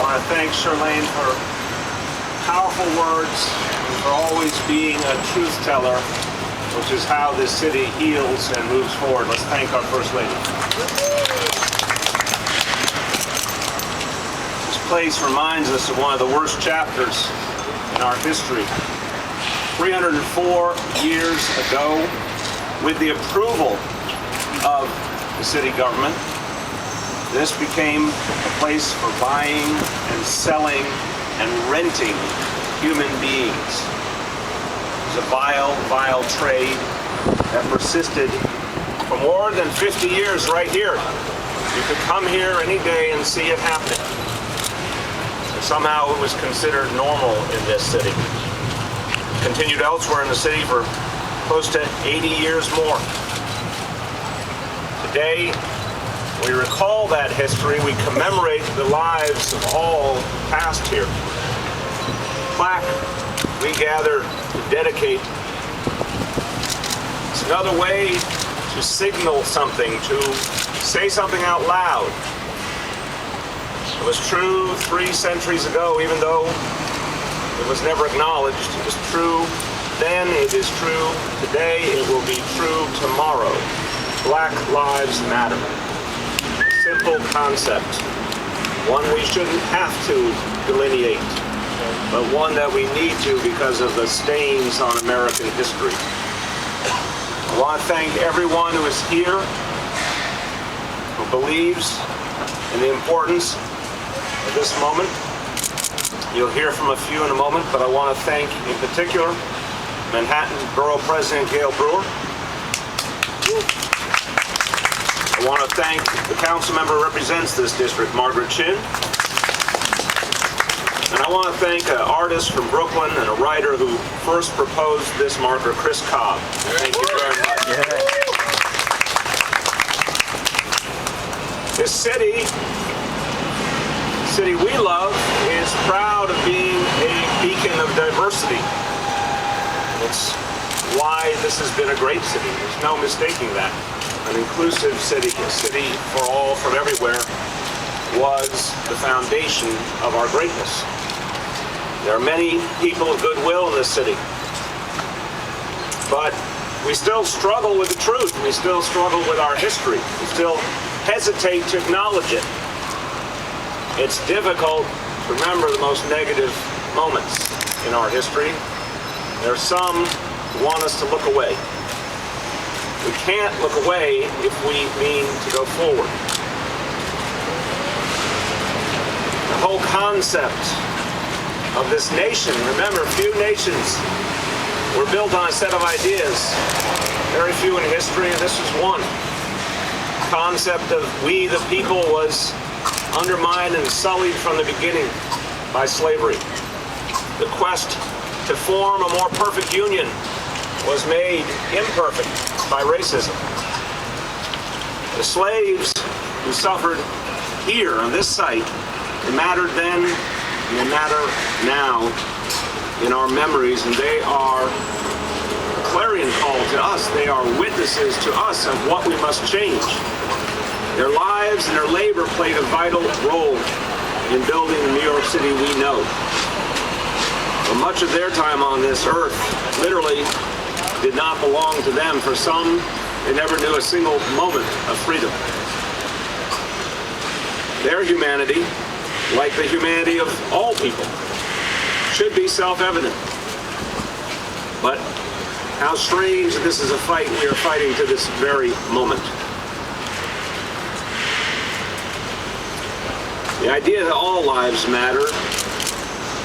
want to thank Charlene for powerful words and for always being a truth teller, which is how this city heals and moves forward. Let's thank our First Lady. This place reminds us of one of the worst chapters in our history. 304 years ago, with the approval of the city government, this became a place for buying and selling and renting human beings. It was a vile, vile trade that persisted for more than 50 years right here. You could come here any day and see it happening. And somehow it was considered normal in this city. Continued elsewhere in the city for close to 80 years more. Today, we recall that history. We commemorate the lives of all passed here. Plaque, we gather to dedicate. It's another way to signal something, to say something out loud. It was true 3 centuries ago, even though it was never acknowledged. It was true then, it is true today, it will be true tomorrow. Black lives matter. Simple concept, one we shouldn't have to delineate, but one that we need to because of the stains on American history. I want to thank everyone who is here, who believes in the importance of this moment. You'll hear from a few in a moment, but I want to thank, in particular, Manhattan Borough President Gail Brewer. I want to thank the council member who represents this district, Margaret Chin. And I want to thank an artist from Brooklyn and a writer who first proposed this marker, Chris Cobb. Thank you very much. This city we love is proud of being a beacon of diversity. It's why this has been a great city. There's no mistaking that. An inclusive city, a city for all from everywhere, was the foundation of our greatness. There are many people of goodwill in this city, but we still struggle with the truth. We still struggle with our history. We still hesitate to acknowledge it. It's difficult to remember the most negative moments in our history. There are some who want us to look away. We can't look away if we mean to go forward. The whole concept of this nation, remember, few nations were built on a set of ideas. Very few in history, and this was one. The concept of we the people was undermined and sullied from the beginning by slavery. The quest to form a more perfect union was made imperfect by racism. The slaves who suffered here on this site, they mattered then and they matter now in our memories, and they are a clarion call to us. They are witnesses to us of what we must change. Their lives and their labor played a vital role in building the New York City we know. But much of their time on this earth literally did not belong to them. For some, they never knew a single moment of freedom. Their humanity, like the humanity of all people, should be self-evident. But how strange that this is a fight we are fighting to this very moment. The idea that all lives matter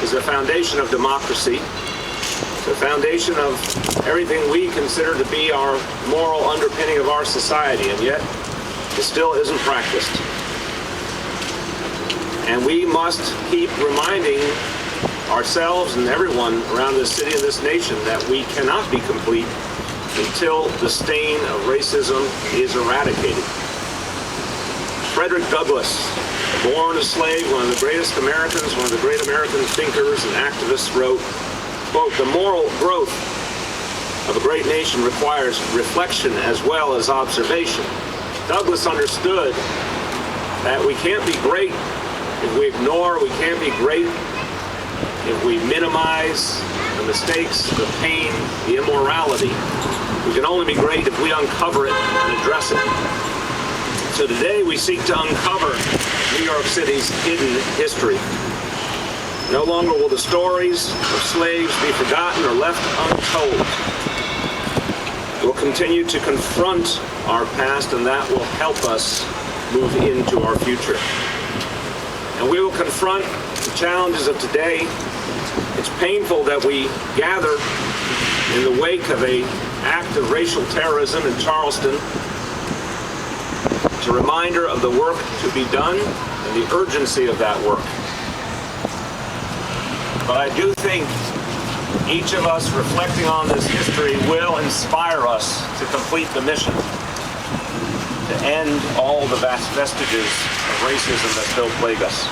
is the foundation of democracy. It's the foundation of everything we consider to be our moral underpinning of our society, and yet it still isn't practiced. And we must keep reminding ourselves and everyone around this city and this nation that we cannot be complete until the stain of racism is eradicated. Frederick Douglass, born a slave, one of the greatest Americans, one of the great American thinkers and activists, wrote, quote, "The moral growth of a great nation requires reflection as well as observation." Douglass understood that we can't be great If we ignore, we can't be great. If we minimize the mistakes, the pain, the immorality, we can only be great if we uncover it and address it. So today we seek to uncover New York City's hidden history. No longer will the stories of slaves be forgotten or left untold. We'll continue to confront our past, and that will help us move into our future. And we will confront the challenges of today. It's painful that we gather in the wake of an act of racial terrorism in Charleston. It's a reminder of the work to be done and the urgency of that work. But I do think each of us reflecting on this history will inspire us to complete the mission, to end all the vast vestiges of racism that still plague us.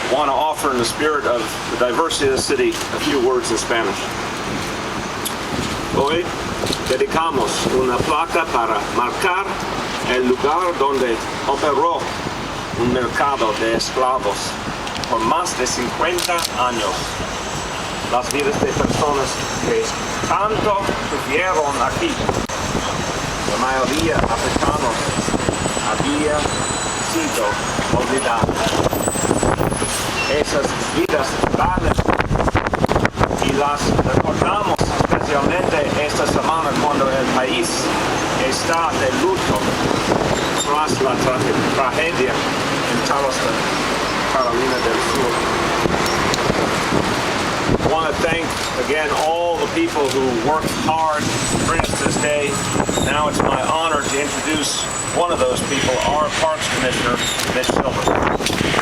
I want to offer, in the spirit of the diversity of the city, a few words in Spanish. Hoy dedicamos una placa para marcar el lugar donde operó un mercado de esclavos por más de 50 años. Las vidas de personas que tanto sufrieron aquí, la mayoría africanos, había sido olvidadas. Esas vidas valen y las recordamos especialmente esta semana cuando el país está de luto tras la tragedia en Charleston, Carolina del Sur. I want to thank again all the people who worked hard to bring us this day. Now it's my honor to introduce one of those people, our Parks Commissioner, Mitch Silver.